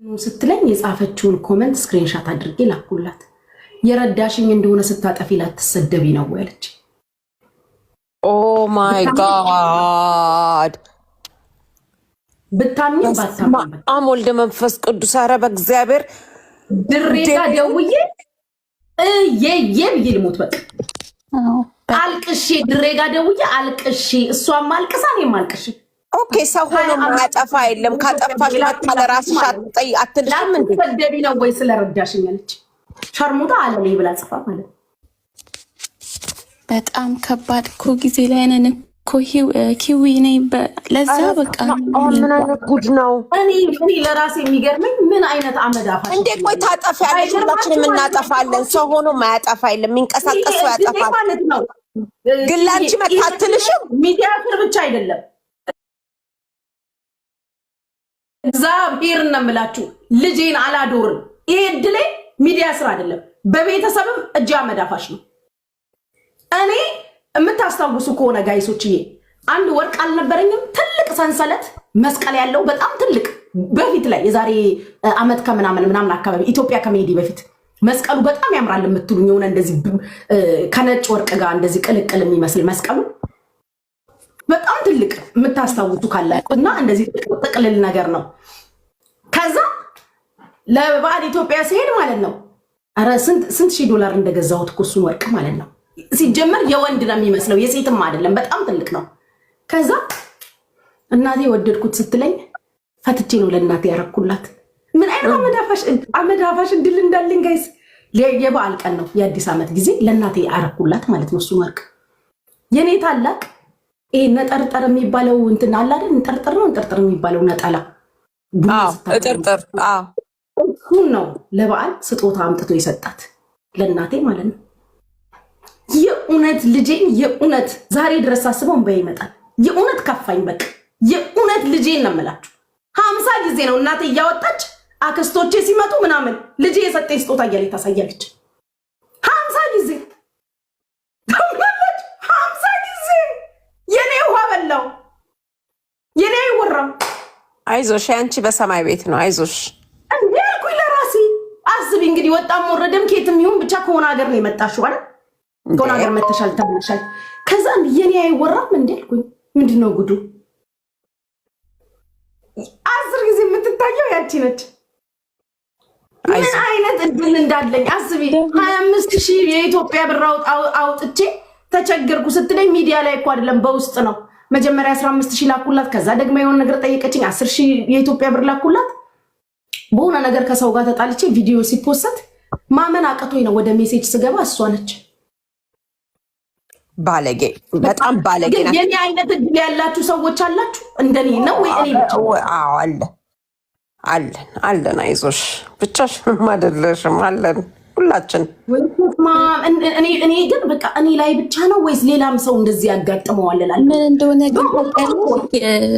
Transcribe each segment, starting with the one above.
ስትለኝ የጻፈችውን ኮሜንት ስክሪንሻት አድርጌ ላኩላት። የረዳሽኝ እንደሆነ ስታጠፊ ላትሰደቢ ነው ያለች። ኦ ማይ ጋድ ብታምኝ ባታምኝ ወልደ መንፈስ ቅዱስ ኧረ በእግዚአብሔር ድሬጋ ደውዬ ብዬ ልሞት በቃ አልቅሼ ድሬጋ ደውዬ አልቅሼ እሷም አልቅሳ እኔም አልቅሼ ኦኬ ሰው ሆኖ ማያጠፋ የለም። ካጠፋሽ መጣ ለራስሽ አትልሽም እንዴ? ሰደቢ ነው ወይ ስለረዳሽኝ አለች። ሸርሙጣ አለኝ ብላ ጽፋ ማለት በጣም ከባድ እኮ ጊዜ ላይ ነን እኮ ኪዊ ነኝ። ለዛ በቃ ምን አይነት ጉድ ነው? እኔ ለራሴ የሚገርመኝ ምን አይነት አመዳፋ እንዴ! ቆይ ታጠፊያለሽ፣ ሁላችንም እናጠፋለን። ሰው ሆኖ ማያጠፋ የለም። የሚንቀሳቀስ ሰው ያጠፋል ማለት ነው። ግን ላንቺ መታትልሽም ሚዲያ ስር ብቻ አይደለም። እግዚአብሔር ነው የምላችሁ፣ ልጄን አላዶርም። ይሄ እድሌ ሚዲያ ስራ አይደለም፣ በቤተሰብም እጅ አመዳፋሽ ነው። እኔ የምታስታውሱ ከሆነ ጋይሶችዬ አንድ ወርቅ አልነበረኝም፣ ትልቅ ሰንሰለት መስቀል ያለው በጣም ትልቅ፣ በፊት ላይ የዛሬ አመት ከምናምን አካባቢ ኢትዮጵያ ከመሄዴ በፊት መስቀሉ በጣም ያምራል የምትሉኝ የሆነ እንደዚህ ከነጭ ወርቅ ጋር እንደዚህ ቅልቅል የሚመስል መስቀሉ በጣም ትልቅ የምታስታውሱ ካላችሁ እና እንደዚህ ጥቅልል ነገር ነው። ከዛ ለበዓል ኢትዮጵያ ሲሄድ ማለት ነው ኧረ ስንት ሺህ ዶላር እንደገዛሁት እኮ እሱን ወርቅ ማለት ነው። ሲጀመር የወንድ ነው የሚመስለው የሴትም አይደለም፣ በጣም ትልቅ ነው። ከዛ እናቴ ወደድኩት ስትለኝ ፈትቼ ነው ለእናቴ ያረኩላት። ምን አይነት አመዳፋሽ እድል እንዳለኝ ጋይስ። የበዓል ቀን ነው የአዲስ ዓመት ጊዜ ለእናቴ ያረኩላት ማለት ነው እሱን ወርቅ። የኔ ታላቅ ይሄ ነጠርጠር የሚባለው እንትን አለ አይደል? እንጠርጥር ነው እንጠርጥር የሚባለው ነጠላ እጥርጥር እሱን ነው ለበዓል ስጦታ አምጥቶ የሰጣት ለእናቴ ማለት ነው። የእውነት ልጄን የእውነት ዛሬ ድረስ አስበው እንባ ይመጣል። የእውነት ከፋኝ። በቃ የእውነት ልጄን ነው የምላችሁ። 50 ጊዜ ነው እናቴ እያወጣች አክስቶቼ ሲመጡ ምናምን ልጄ የሰጠኝ ስጦታ እያለች ታሳያለች። 50 ጊዜ ታውቃለች። 50 ጊዜ የኔ ውሃ በላው የኔ አይወራም። አይዞሽ አንቺ በሰማይ ቤት ነው አይዞሽ። እንዴ አልኩኝ ለራሴ። አስቢ እንግዲህ ወጣም ወረደም ኬትም ይሁን ብቻ ከሆነ ሀገር ነው የመጣሽው አይደል? ከሆነ ሀገር መተሻል ተብለሻል። ከዛ የኔ አይወራም እንዴ አልኩኝ። ምንድነው ጉዱ? 10 ጊዜ የምትታየው ያቺ ነች። ምን አይነት እድል እንዳለኝ አስቢ። 25,000 የኢትዮጵያ ብር አውጥቼ ተቸገርኩ ስትለኝ ሚዲያ ላይ እኮ አይደለም በውስጥ ነው። መጀመሪያ 15,000 ላኩላት። ከዛ ደግሞ የሆነ ነገር ጠየቀችኝ። 10,000 የኢትዮጵያ ብር ላኩላት። በሆነ ነገር ከሰው ጋር ተጣልቼ ቪዲዮ ሲፖስት ማመን አቅቶኝ ነው ወደ ሜሴጅ ስገባ እሷ ነች። ባለጌ፣ በጣም ባለጌ ናት። የኔ አይነት እድል ያላችሁ ሰዎች አላችሁ እንደኔ ነው ወይ? እኔ ብቻ? አዎ አለን። አይዞሽ ብቻሽንም አይደለሽም፣ አለን ሁላችን። እኔ ግን በቃ እኔ ላይ ብቻ ነው ወይስ ሌላም ሰው እንደዚህ ያጋጥመዋል? ምን እንደሆነ ግን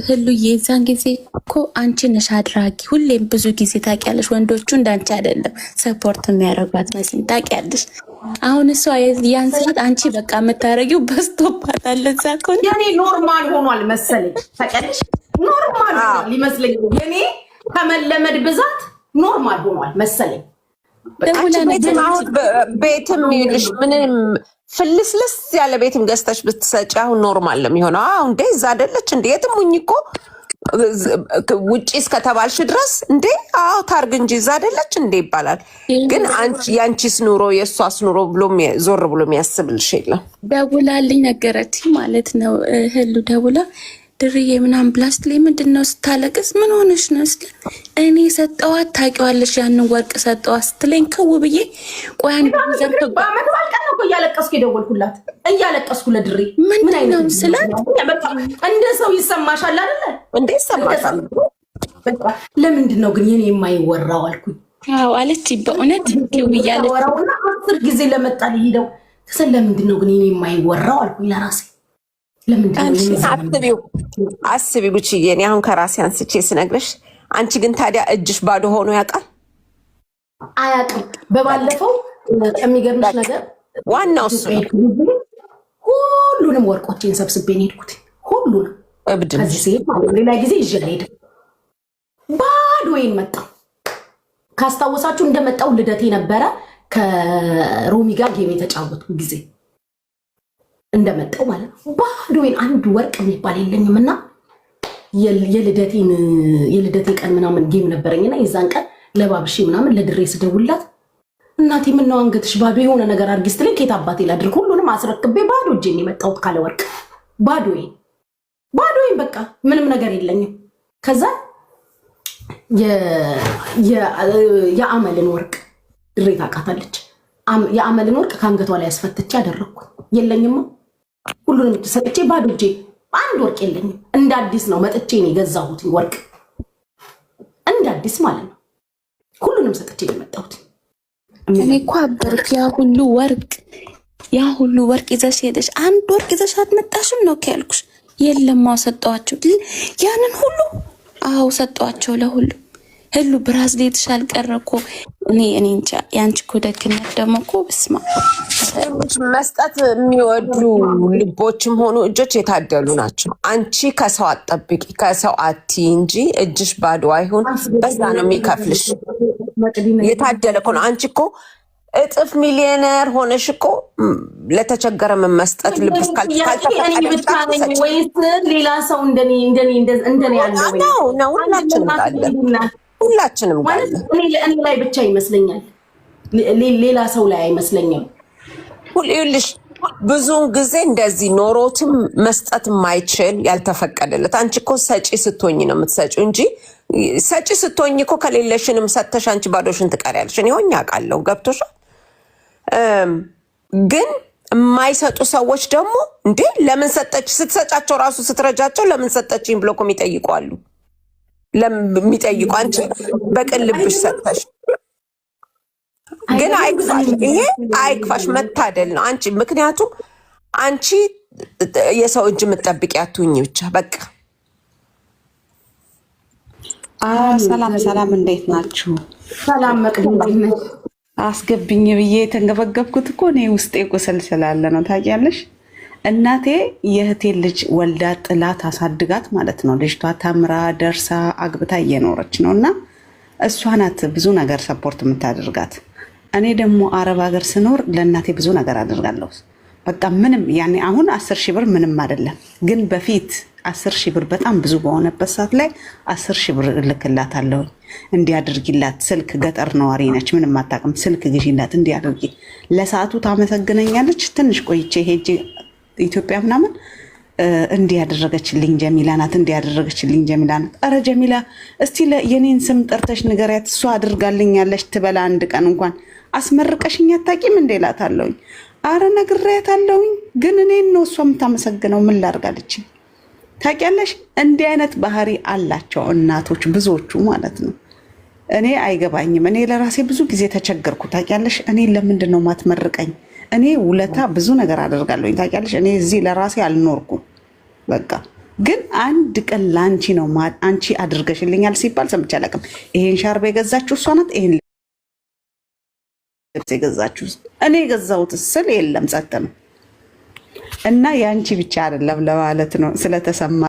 ህሉዬ፣ የዛን ጊዜ እኮ አንቺ ነሽ አድራጊ። ሁሌም ብዙ ጊዜ ታውቂያለሽ፣ ወንዶቹ እንዳንቺ አይደለም ሰፖርት የሚያደርጓት መስሎኝ ታውቂያለሽ። አሁን እሷ ያን ሰዓት አንቺ በቃ የምታረጊው በስቶባታል። ለዛ እኮ የኔ ኖርማል ሆኗል መሰለኝ። ታውቂያለሽ፣ ኖርማል ሆኗል ይመስለኝ። የኔ ከመለመድ ብዛት ኖርማል ሆኗል መሰለኝ። ቤትም ይልሽ ምንም ፍልስልስ ያለ ቤትም ገዝተሽ ብትሰጪ አሁን ኖርማል ለሚሆነው። አሁን እንዴ እዛ አይደለች እንዴ? የትም ሁኚ እኮ ውጪ እስከተባልሽ ድረስ እንዴ አዎ ታርግ እንጂ እዛ አይደለች እንዴ ይባላል። ግን የአንቺስ ኑሮ የእሷስ ኑሮ ብሎ ዞር ብሎ የሚያስብልሽ የለም። ደውላልኝ ነገረች ማለት ነው። ህሉ ደውላ ድርዬ ምናምን ብላስት ላይ ምንድነው ስታለቅስ ምን ሆነሽ ነው ስለ እኔ ሰጠዋት ታውቂዋለሽ ያንን ወርቅ ሰጠዋት ስትለኝ ክው ብዬ ቆይ አንድ ዘንተ በአመት ባልቀን ነው እያለቀስኩ የደወልኩላት እያለቀስኩ ለድሬ ምን አይነት ስላት በቃ እንደ ሰው ይሰማሻል አይደለ? እንደ ይሰማሻል። በቃ ለምንድን ነው ግን የኔ የማይወራው አልኩኝ። አዎ አለች በእውነት ክው ብያለች። ወራውና 10 ጊዜ ለመጣል ሄደው ለምንድን ነው ግን የኔ የማይወራው አልኩኝ ለራሴ። አስቢ ጉቺዬ፣ እኔ አሁን ከራሴ አንስቼ ስነግርሽ፣ አንቺ ግን ታዲያ እጅሽ ባዶ ሆኖ ያውቃል? አያውቅም። በባለፈው የሚገርምሽ ነገር ዋናው እሱ ሁሉንም ወርቆቼን ሰብስቤን ሄድኩት። ሁሉንም እብድ ከዚህ ሴት ሌላ ጊዜ ይዤ አልሄድም። ባዶዬን መጣሁ። ካስታወሳችሁ እንደመጣው ልደቴ ነበረ ከሮሚ ጋር ጌም የተጫወትኩ ጊዜ እንደመጣው ማለት ነው። ባዶዬን አንድ ወርቅ የሚባል የለኝም እና የልደቴ ቀን ምናምን ጌም ነበረኝና የዛን ቀን ለባብሼ ምናምን ለድሬ ስደውላት እናቴ ምነው አንገትሽ ባዶ የሆነ ነገር አድርጊ ስትለኝ ከየት አባቴ ላድርግ ሁሉንም አስረክቤ ባዶ እጄን የመጣሁት ካለ ወርቅ ባዶዬን በቃ ምንም ነገር የለኝም። ከዛ የአመልን ወርቅ ድሬ ታውቃታለች። የአመልን ወርቅ ከአንገቷ ላይ ያስፈትቼ አደረግኩ። የለኝም ሁሉንም ሰጥቼ ባዶ እጄ አንድ ወርቅ የለኝም። እንደ አዲስ ነው መጥቼ ነው የገዛሁት ወርቅ እንደ አዲስ ማለት ነው። ሁሉንም ሰጥቼ ነው የመጣሁት። እኔ እኮ አበርክ ያ ሁሉ ወርቅ ይዘሽ ሄደሽ አንድ ወርቅ ይዘሽ አትመጣሽም ነው ያልኩሽ። የለም ሰጠዋቸው ያንን ሁሉ ሰጠዋቸው ለሁሉ ሁሉ ብራዝሌትሽ አልቀረ እኮ እኔ እንጃ። ያንቺ እኮ ደግነት ደግሞ እኮ በስማ መስጠት የሚወዱ ልቦችም ሆኑ እጆች የታደሉ ናቸው። አንቺ ከሰው አትጠብቂ ከሰው አቲ እንጂ እጅሽ ባዶ አይሁን። በዛ ነው የሚከፍልሽ። የታደለ እኮ ነው። አንቺ እኮ እጥፍ ሚሊዮነር ሆነሽ እኮ ለተቸገረ መስጠት ልብስ ካልተፈቀደ ወይስ ሌላ ሰው እንደኔ ያለው ነው? ሁላችንም ጋር እኔ ላይ ብቻ ይመስለኛል፣ ሌላ ሰው ላይ አይመስለኝም። ይኸውልሽ ብዙውን ጊዜ እንደዚህ ኖሮትም መስጠት የማይችል ያልተፈቀደለት። አንቺ እኮ ሰጪ ስትሆኝ ነው የምትሰጪው እንጂ ሰጪ ስትሆኝ እኮ ከሌለሽንም ሰተሽ አንቺ ባዶሽን ትቀሪያለሽ። እኔ ሆኜ አውቃለሁ። ገብቶሻል? ግን የማይሰጡ ሰዎች ደግሞ እንዴ ለምን ሰጠች ስትሰጫቸው ራሱ ስትረጃቸው ለምን ሰጠችኝ ብሎ እኮ የሚጠይቁ አሉ። የሚጠይቁ አንቺ በቅን ልብሽ ሰጠሽ። ግን አይክፋሽ፣ ይሄ አይክፋሽ፣ መታደል ነው አንቺ። ምክንያቱም አንቺ የሰው እጅ የምትጠብቂ አትሁኝ ብቻ በቃ። ሰላም እንዴት ናችሁ? ሰላም መቅደም አስገብኝ ብዬ የተንገበገብኩት እኮ እኔ ውስጤ ቁስል ስላለ ነው። ታውቂያለሽ እናቴ የእህቴን ልጅ ወልዳ ጥላት አሳድጋት ማለት ነው። ልጅቷ ተምራ ደርሳ አግብታ እየኖረች ነው እና እሷ ናት ብዙ ነገር ሰፖርት የምታደርጋት። እኔ ደግሞ አረብ ሀገር ስኖር ለእናቴ ብዙ ነገር አደርጋለሁ። በቃ ምንም ያኔ አሁን 10 ሺህ ብር ምንም አይደለም፣ ግን በፊት 10 ሺህ ብር በጣም ብዙ በሆነበት ሰዓት ላይ 10 ሺህ ብር እልክላታለሁ። እንዲያደርጊላት ስልክ ገጠር ነዋሪ ነች፣ ምንም አታውቅም። ስልክ ግዢላት እንዲያደርጊ ለሰዓቱ ታመሰግነኛለች። ትንሽ ቆይቼ ሄጄ ኢትዮጵያ ምናምን እንዲያደረገችልኝ ጀሚላ ናት፣ እንዲያደረገችልኝ ጀሚላ ናት። ኧረ ጀሚላ እስቲ የኔን ስም ጠርተሽ ንገሪያት፣ እሷ አድርጋልኛለች ትበላ። አንድ ቀን እንኳን አስመርቀሽኝ አታውቂም እንዴ እላታለሁኝ። አረ ነግሬያታለሁኝ፣ ግን እኔን ነው እሷ የምታመሰግነው። ምን ላድርጋለች? ታውቂያለሽ እንዲህ አይነት ባህሪ አላቸው እናቶች ብዙዎቹ ማለት ነው። እኔ አይገባኝም። እኔ ለራሴ ብዙ ጊዜ ተቸገርኩ። ታውቂያለሽ እኔ ለምንድን ነው ማትመርቀኝ? እኔ ውለታ ብዙ ነገር አደርጋለሁኝ። ታውቂያለሽ እኔ እዚህ ለራሴ አልኖርኩም። በቃ ግን አንድ ቀን ለአንቺ ነው አንቺ አድርገሽልኛል ሲባል ሰምቼ አላውቅም። ይሄን ሻርብ የገዛችሁ እሷ ናት፣ ይሄን ልብስ የገዛችሁ እኔ የገዛሁት ስል የለም ጸጥ ነው። እና የአንቺ ብቻ አይደለም ለማለት ነው ስለተሰማ